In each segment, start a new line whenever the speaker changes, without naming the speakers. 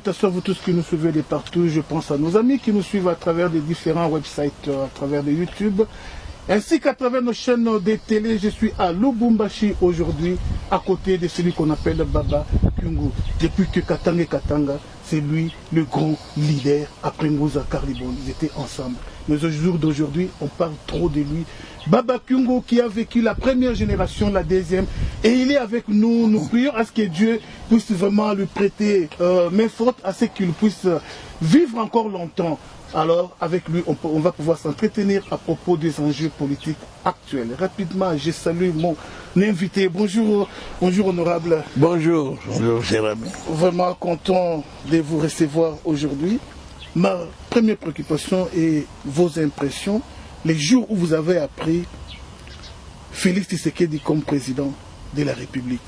À vous tous qui nous suivez de partout, je pense à nos amis qui nous suivent à travers des différents websites, à travers de YouTube, ainsi qu'à travers nos chaînes de télé. Je suis à Lubumbashi aujourd'hui, à côté de celui qu'on appelle Baba Kyungu. Depuis que Katanga, c'est lui le grand leader. Après Ngouza Karlibon, ils étaient ensemble. Mais au jour d'aujourd'hui, on parle trop de lui. Baba Kyungu qui a vécu la première génération, la deuxième, et il est avec nous. Nous prions à ce que Dieu puisse vraiment lui prêter main forte, à ce qu'il puisse vivre encore longtemps. Alors, avec lui, on va pouvoir s'entretenir à propos des enjeux politiques actuels. Rapidement, je salue mon invité. Bonjour, bonjour honorable.
Bonjour, bonjour cher ami.
Vraiment content de vous recevoir aujourd'hui. Ma première préoccupation est vos impressions. Les jours où vous avez appris Félix Tshisekedi comme président de la République.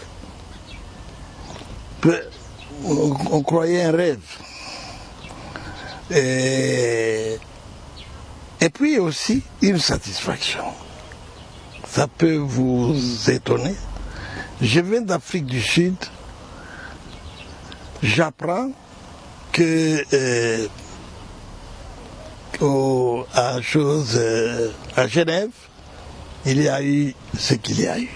On croyait un rêve. Et puis aussi une satisfaction. Ça peut vous étonner. Je viens d'Afrique du Sud. J'apprends que à Genève, il y a eu ce qu'il y a eu.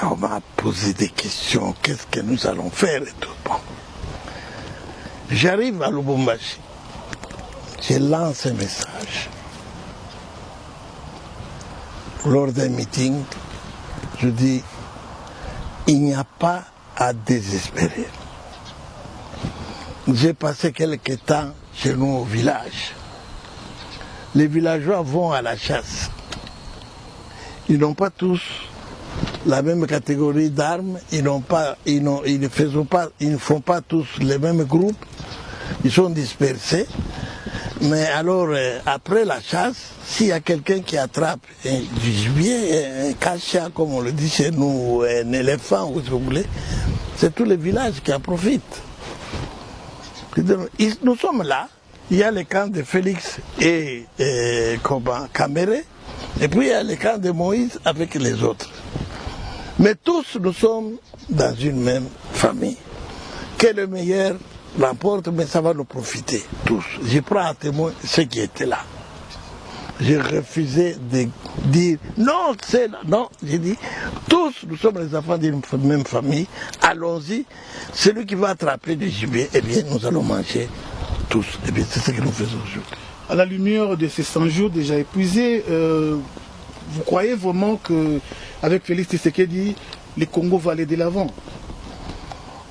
On m'a posé des questions, qu'est-ce que nous allons faire et tout. Bon. J'arrive à Lubumbashi, je lance un message. Lors d'un meeting, je dis, il n'y a pas à désespérer. J'ai passé quelques temps chez nous au village. Les villageois vont à la chasse. Ils n'ont pas tous la même catégorie d'armes, ils ne font pas tous les mêmes groupes, ils sont dispersés. Mais alors, après la chasse, s'il y a quelqu'un qui attrape du gibier, un cachat, comme on le dit chez nous, un éléphant, ou si vous voulez, c'est tous les villages qui en profitent. Nous sommes là, il y a le camp de Félix et Caméré, et puis il y a le camp de Moïse avec les autres. Mais tous nous sommes dans une même famille. Que le meilleur l'emporte, mais ça va nous profiter, tous. Je prends à témoin ceux qui étaient là. J'ai refusé de dire non, c'est là. Non, j'ai dit tous nous sommes les enfants d'une même famille, allons-y. Celui qui va attraper du gibier, eh bien nous allons manger tous. Eh bien c'est ce que nous faisons aujourd'hui.
À la lumière de ces 100 jours déjà épuisés, vous croyez vraiment qu'avec Félix Tshisekedi, le Congo va aller de l'avant?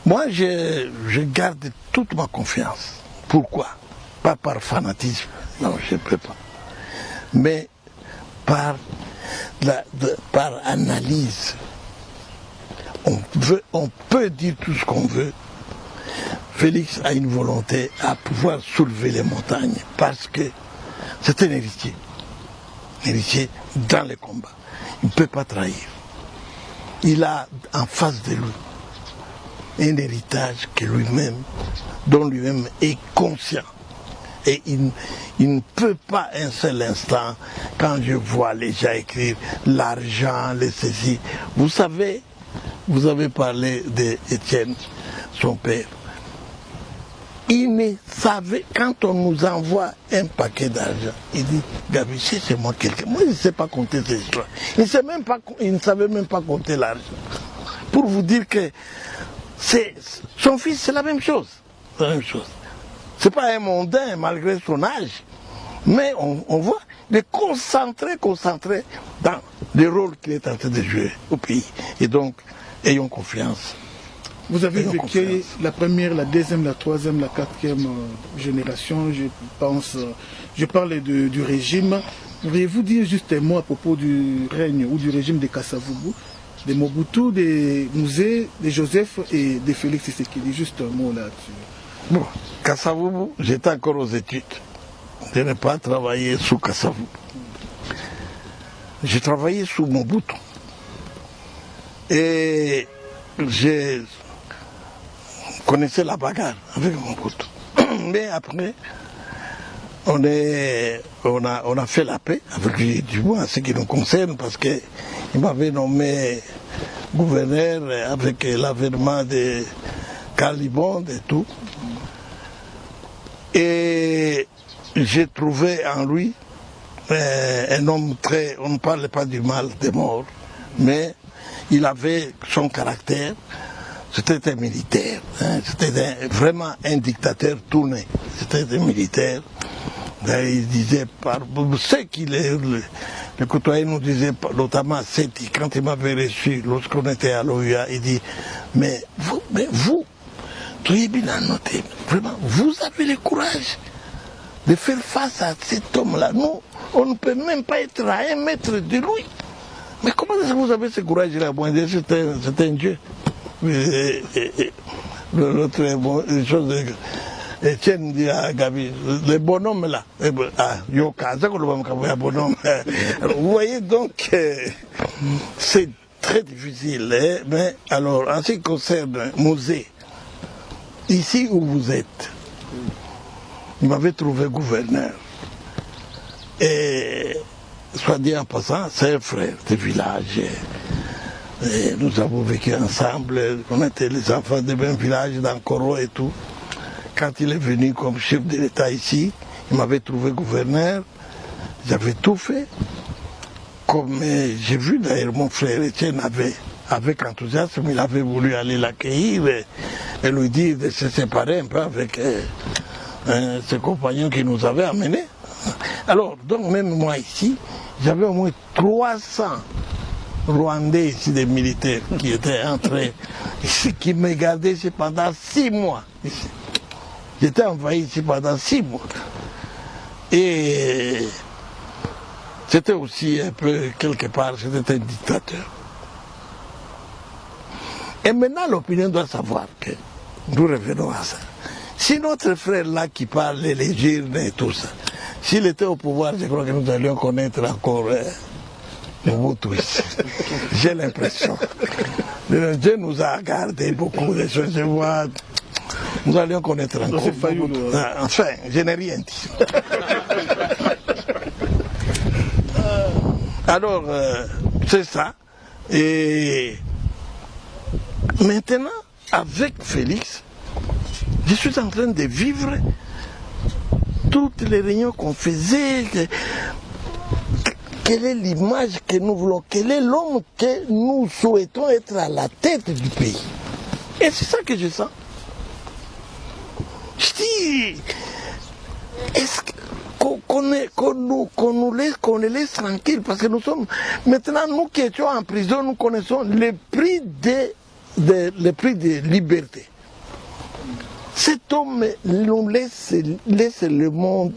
Moi, je garde toute ma confiance. Pourquoi? Pas par fanatisme, non, je ne peux pas. Mais par analyse. On peut dire tout ce qu'on veut. Félix a une volonté à pouvoir soulever les montagnes parce que c'est un héritier. Un héritier dans les combats. Il ne peut pas trahir. Il a en face de lui un héritage que dont lui-même est conscient. Et il ne peut pas un seul instant, quand je vois les gens écrire l'argent, les saisies. Vous savez, vous avez parlé d'Étienne, son père. Il ne savait, quand on nous envoie un paquet d'argent, il dit, Gabiché, c'est moi quelqu'un. Moi, il ne sait pas compter ces histoires. Il ne savait même pas compter l'argent. Pour vous dire que son fils, c'est la même chose. La même chose. Ce n'est pas un mondain malgré son âge, mais on voit, il est concentré dans le rôle qu'il est en train de jouer au pays. Et donc, ayons confiance.
Vous avez vécu la première, la deuxième, la troisième, la quatrième génération, je parle du régime. Pourriez-vous dire juste un mot à propos du règne ou du régime de Kasavubu, de Mobutu, de Mouzé, de Joseph et de Félix Tshisekedi? Juste un mot là-dessus.
Bon, Kasavubu, j'étais encore aux études. Je n'ai pas travaillé sous Kasavubu. J'ai travaillé sous Mobutu. Et je connaissais la bagarre avec Mobutu. Mais après, on a fait la paix avec lui, du moins, ce qui nous concerne, parce qu'il m'avait nommé gouverneur avec l'avènement de Calibonde et tout. Et j'ai trouvé en lui un homme très... On ne parle pas du mal des morts, mais il avait son caractère. C'était un militaire, hein, c'était vraiment un dictateur tourné. C'était un militaire. Il disait, ce qu'il est, le côtoyer nous disait, notamment Seti, quand il m'avait reçu, lorsqu'on était à l'OUA, il dit, mais vous, vraiment, vous avez le courage de faire face à cet homme-là. Nous, on ne peut même pas être à 1 mètre de lui. Mais comment est-ce que vous avez ce courage-là? C'est un Dieu. L'autre chose de Etienne dit à Gabi, le bonhomme là, bonhomme. Vous voyez donc, c'est très difficile. Hein, mais alors, en ce qui concerne Mosé, ici où vous êtes, il m'avait trouvé gouverneur. Et, soit dit en passant, c'est un frère de village. Et nous avons vécu ensemble, on était les enfants de même village dans Koro et tout. Quand il est venu comme chef de l'État ici, il m'avait trouvé gouverneur, j'avais tout fait. Comme j'ai vu d'ailleurs mon frère Etienne avec enthousiasme, il avait voulu aller l'accueillir et lui dire de se séparer un peu avec ses compagnons qui nous avaient amenés. Alors, donc même moi ici, j'avais au moins 300 Rwandais ici, des militaires qui étaient entrés ici, qui me gardaient ici pendant 6 mois. J'étais envahi ici pendant 6 mois. Et c'était aussi un peu, quelque part, c'était un dictateur. Et maintenant, l'opinion doit savoir que, nous revenons à ça. Si notre frère là qui parle, les Girnes et tout ça, s'il était au pouvoir, je crois que nous allions connaître encore Mobutu ici. J'ai l'impression. Dieu nous a gardé beaucoup de choses. Je vois, nous allions connaître encore. Enfin, je n'ai rien dit. Alors, c'est ça. Et maintenant, avec Félix, je suis en train de vivre toutes les réunions qu'on faisait. Quelle est l'image que nous voulons? Quel est l'homme que nous souhaitons être à la tête du pays? Et c'est ça que je sens. Je dis, est-ce qu'on les laisse tranquilles? Parce que nous sommes, maintenant, nous qui étions en prison, nous connaissons le prix de liberté. Cet homme nous laisse le monde,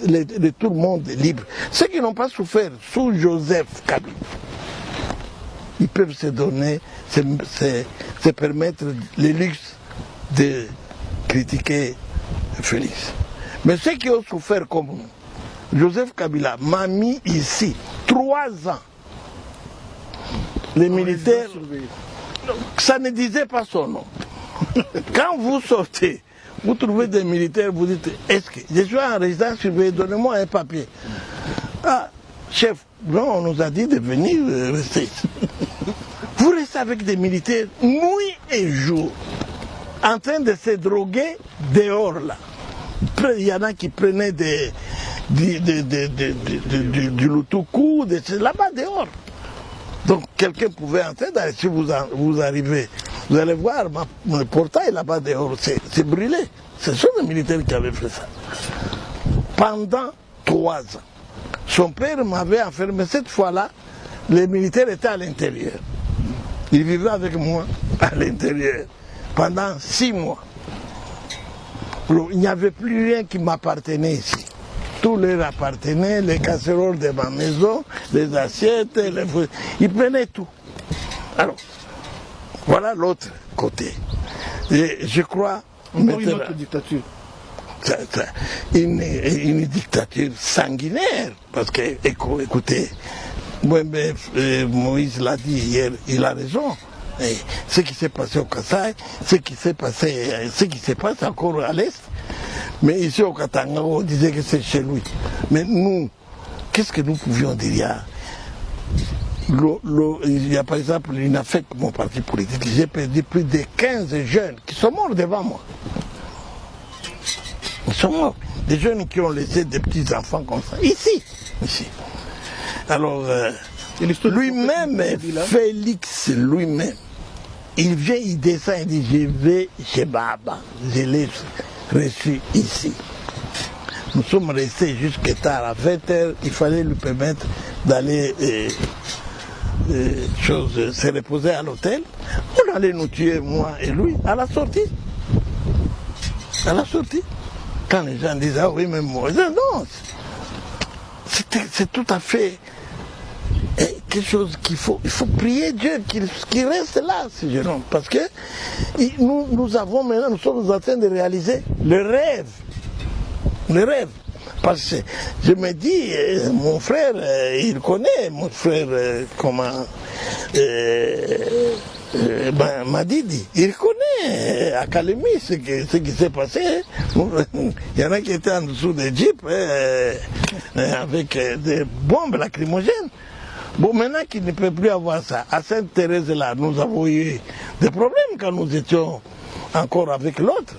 tout le monde libre. Ceux qui n'ont pas souffert sous Joseph Kabila, ils peuvent se donner, se permettre le luxe de critiquer Félix. Mais ceux qui ont souffert comme nous, Joseph Kabila m'a mis ici 3 ans. Les militaires, ça ne disait pas son nom. Quand vous sortez, vous trouvez des militaires, vous dites, est-ce que je suis en résidence surveillée, donnez-moi un papier. Ah, chef, non, on nous a dit de venir rester. Vous restez avec des militaires nuit et jour, en train de se droguer dehors là. Il y en a qui prenaient du Lutuku, là-bas dehors. Donc quelqu'un pouvait entrer, si vous arrivez, vous allez voir, le portail là-bas dehors, c'est brûlé. Ce sont les militaires qui avaient fait ça. Pendant 3 ans. Son père m'avait enfermé. Cette fois-là, les militaires étaient à l'intérieur. Ils vivaient avec moi à l'intérieur pendant 6 mois. Alors, il n'y avait plus rien qui m'appartenait ici. Tout leur appartenait, les casseroles de ma maison, les assiettes, ils prenaient tout. Alors, voilà l'autre côté. Et je crois...
Encore une autre dictature.
Une dictature sanguinaire. Parce que, écoutez, Moïse l'a dit hier, il a raison. Et ce qui s'est passé au Kasaï, ce qui se passe encore à l'Est. Mais ici au Katanga, on disait que c'est chez lui. Mais nous, qu'est-ce que nous pouvions dire? il y a par exemple l'INAFEC, mon parti politique, j'ai perdu plus de 15 jeunes qui sont morts devant moi. Ils sont morts. Des jeunes qui ont laissé des petits-enfants comme ça. Ici. Alors, lui-même, Félix lui-même, il vient, il descend, il dit, je vais chez Baba. Je l'ai reçu ici. Nous sommes restés jusqu'à tard, à 20h, il fallait lui permettre d'aller se reposer à l'hôtel. On allait nous tuer, moi et lui, à la sortie. À la sortie. Quand les gens disent, ah oui, mais moi, non, c'est tout à fait quelque chose il faut prier Dieu qu'il reste là, ce jeune homme. Parce que nous avons maintenant, nous sommes en train de réaliser le rêve. Le rêve. Parce que je me dis, mon frère, il connaît, mon frère, Madidi, il connaît à Kalemi ce qui s'est passé. Il y en a qui étaient en dessous des jeeps avec des bombes lacrymogènes. Bon, maintenant qu'il ne peut plus avoir ça, à Sainte-Thérèse là, nous avons eu des problèmes quand nous étions encore avec l'autre.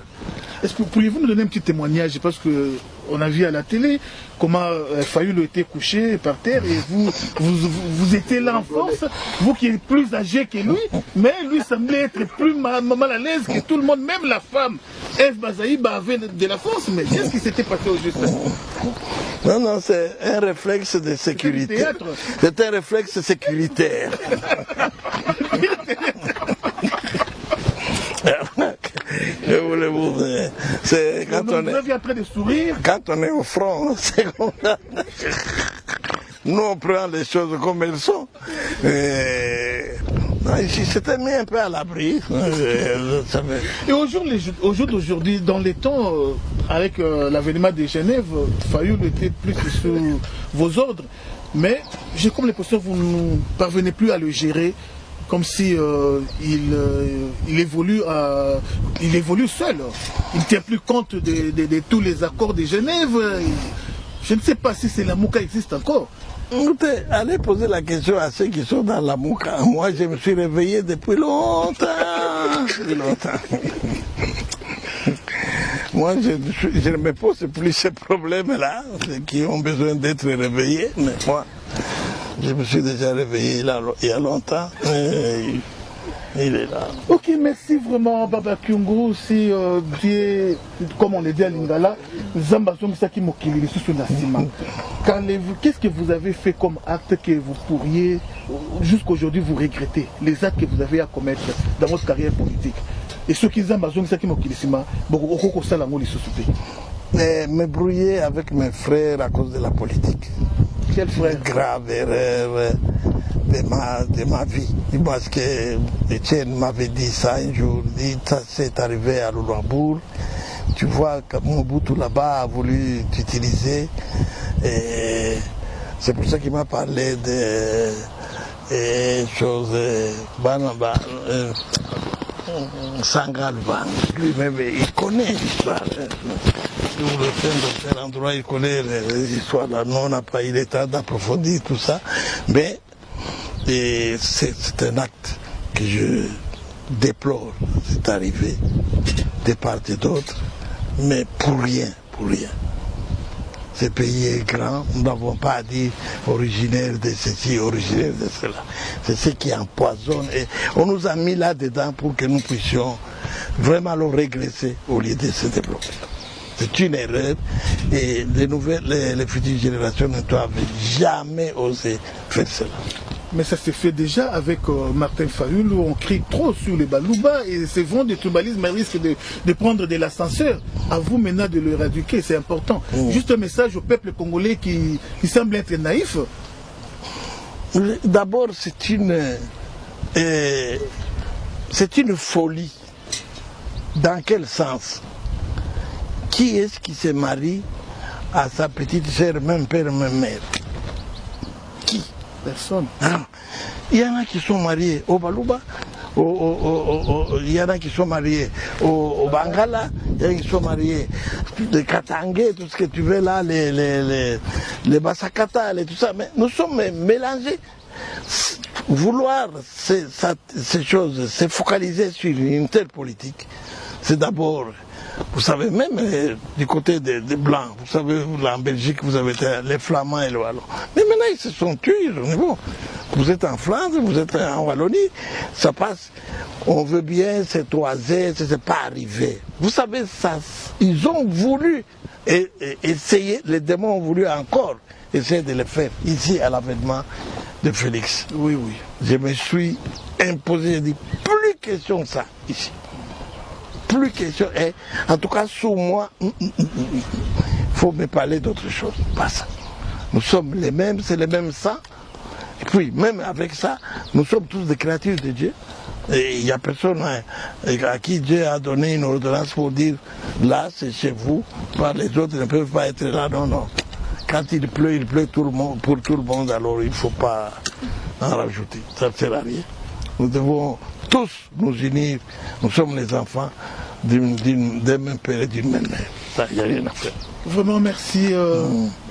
Est-ce que pourriez-vous nous donner un petit témoignage? Parce qu'on a vu à la télé comment Fayulu était couché par terre et vous étiez là en force, vous qui êtes plus âgé que lui, mais lui semblait être plus mal à l'aise que tout le monde, même la femme. Eve Bazaïba avait de la force, mais qu'est-ce qui s'était passé au juste?
Non, c'est un réflexe de sécurité. C'est un réflexe sécuritaire. Je voulais vous dire. C'est quand on est
en train de sourire.
Quand on est au front, c'est comme ça. Nous, on prend les choses comme elles sont. Ici, c'était mis un peu à l'abri.
Et au jour d'aujourd'hui, dans les temps, avec l'avènement de Genève, Fayulu était plus sous vos ordres. Mais j'ai comme l'impression que vous ne parvenez plus à le gérer. Comme si il évolue seul. Il ne tient plus compte de tous les accords de Genève. Je ne sais pas si la Mouka existe encore.
Écoutez, allez poser la question à ceux qui sont dans la Mouka. Moi, je me suis réveillé depuis longtemps. Moi, je ne me pose plus ces problèmes-là, qui ont besoin d'être réveillés. Mais moi, je me suis déjà réveillé là, il y a longtemps. Il est là.
Ok, merci vraiment Baba Kyungu. Si comme on le dit à Lingala, qu'est-ce que vous avez fait comme acte que vous pourriez jusqu'aujourd'hui vous regretter, les actes que vous avez à commettre dans votre carrière politique? Et ceux qui
me brouiller avec mes frères à cause de la politique.
Quel frère?
Grave erreur de ma vie. Parce que Etienne m'avait dit ça un jour, ça s'est arrivé à Lulambourg. Tu vois que Mobutu là-bas a voulu t'utiliser. C'est pour ça qu'il m'a parlé de choses. Sangalvan, lui-même, il connaît l'histoire. Dans tel endroit, il connaît l'histoire. Nous, on n'a pas eu le temps d'approfondir tout ça. Mais c'est un acte que je déplore. C'est arrivé de part et d'autre, mais pour rien. Ce pays est grand, nous n'avons pas dit originaire de ceci, originaire de cela. C'est ce qui empoisonne. Et on nous a mis là-dedans pour que nous puissions vraiment le régresser au lieu de se développer. C'est une erreur et les futures générations ne doivent jamais oser faire cela.
Mais ça s'est fait déjà avec Martin Fayulu, où on crie trop sur les Balouba et c'est vraiment du tribalisme, mais risque de prendre de l'ascenseur. À vous maintenant de le éradiquer, c'est important. Juste un message au peuple congolais qui semble être naïf.
D'abord, c'est une folie. Dans quel sens? Qui est-ce qui se marie à sa petite sœur, même père, même mère? Qui?
Personne.
Il y en a qui sont mariés au Balouba, il y en a qui sont mariés au Bangala, il y en a qui sont mariés de Katangé, tout ce que tu veux là, les Basakata, tout ça. Mais nous sommes mélangés. Vouloir ces choses, se focaliser sur une telle politique, c'est d'abord, vous savez, même du côté des Blancs, vous savez, en Belgique, vous avez les Flamands et les Wallons. Mais maintenant, ils se sont tués au niveau. Vous êtes en Flandre, vous êtes en Wallonie, ça passe. On veut bien se toiser, ce n'est pas arrivé. Vous savez, ça, ils ont voulu essayer, les démons ont voulu encore essayer de le faire ici à l'avènement de Félix.
Oui, oui.
Je me suis imposé, j'ai dit, plus question de ça ici. Plus question, et en tout cas sous moi, il faut me parler d'autre chose, pas ça. Nous sommes les mêmes, c'est le même sang. Et puis, même avec ça, nous sommes tous des créatures de Dieu. Et il n'y a personne à qui Dieu a donné une ordonnance pour dire, là, c'est chez vous, les autres ne peuvent pas être là. Non, non. Quand il pleut tout le monde, pour tout le monde, alors il ne faut pas en rajouter. Ça ne sert à rien. Nous devons tous nous unir. Nous sommes les enfants d'un même père et d'une même mère. Ça, il n'y a rien à faire.
Vraiment, merci.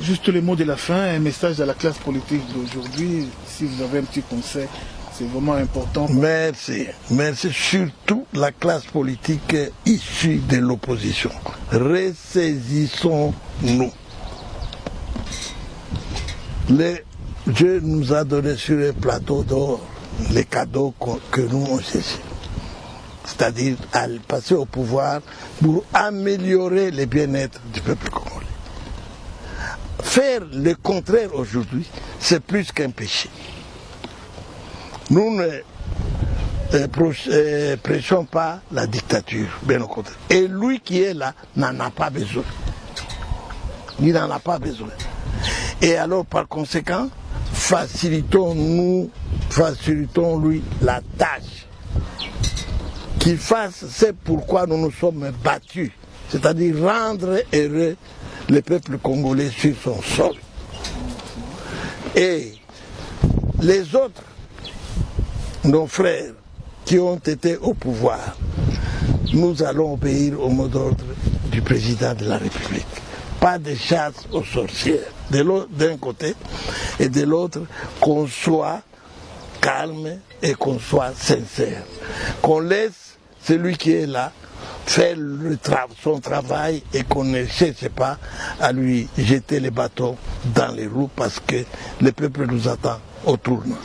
Juste les mots de la fin, un message à la classe politique d'aujourd'hui. Si vous avez un petit conseil, c'est vraiment important.
Merci. Merci surtout la classe politique issue de l'opposition. Ressaisissons-nous. Dieu nous a donné sur un plateau d'or les cadeaux que nous on cherche. C'est-à-dire à passer au pouvoir pour améliorer le bien-être du peuple congolais. Faire le contraire aujourd'hui, c'est plus qu'un péché. Nous ne prêchons pas la dictature, bien au contraire. Et lui qui est là n'en a pas besoin. Il n'en a pas besoin. Et alors, par conséquent, facilitons-lui la tâche. Qu'il fasse, c'est pourquoi nous nous sommes battus. C'est-à-dire rendre heureux le peuple congolais sur son sol. Et les autres, nos frères qui ont été au pouvoir, nous allons obéir au mot d'ordre du président de la République. Pas de chasse aux sorcières, d'un côté, et de l'autre, qu'on soit calme et qu'on soit sincère. Qu'on laisse celui qui est là faire son travail et qu'on ne cherche pas à lui jeter les bâtons dans les roues parce que le peuple nous attend au tournant.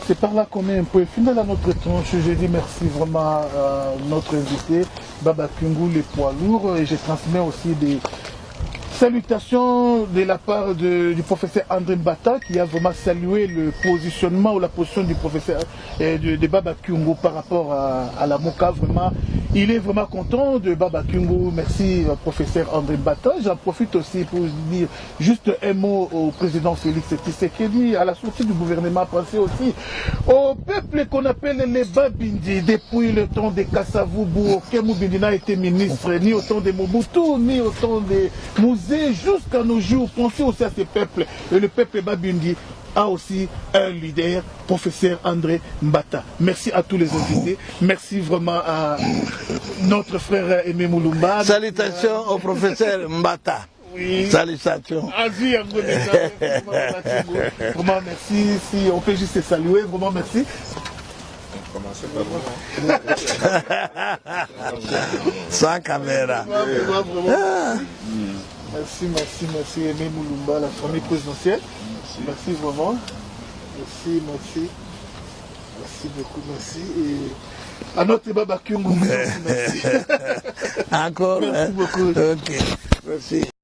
C'est par là qu'on met un point final à notre tranche. Je dis merci vraiment à notre invité, Baba Kyungu, les poids lourds, et je transmets aussi des salutations de la part du professeur André Mbata qui a vraiment salué le positionnement ou la position du professeur de Baba Kyungu par rapport à la MOCA. Vraiment, il est vraiment content de Baba Kyungu. Merci professeur André Mbata. J'en profite aussi pour dire juste un mot au président Félix Tshisekedi à la sortie du gouvernement. Pensez aussi au peuple qu'on appelle les Babindi. Depuis le temps de Kassavubu, aucun Mubindi n'a été ministre, ni au temps de Mobutu, ni au temps de Mouzé, jusqu'à nos jours. Pensez aussi à ce peuple. Et le peuple Babindi a aussi un leader, professeur André Mbata. Merci à tous les invités. Merci vraiment à notre frère Aimé Moulumba.
Salutations au professeur Mbata.
Oui.
Salutations.
Vraiment merci. Si on peut juste se saluer, vraiment merci.
Sans caméra.
Merci Aimé Moulumba, la famille présidentielle. Merci vraiment. Merci beaucoup, merci. Et à notre Baba Kyungu, merci.
Encore.
Merci beaucoup.
Ok, merci.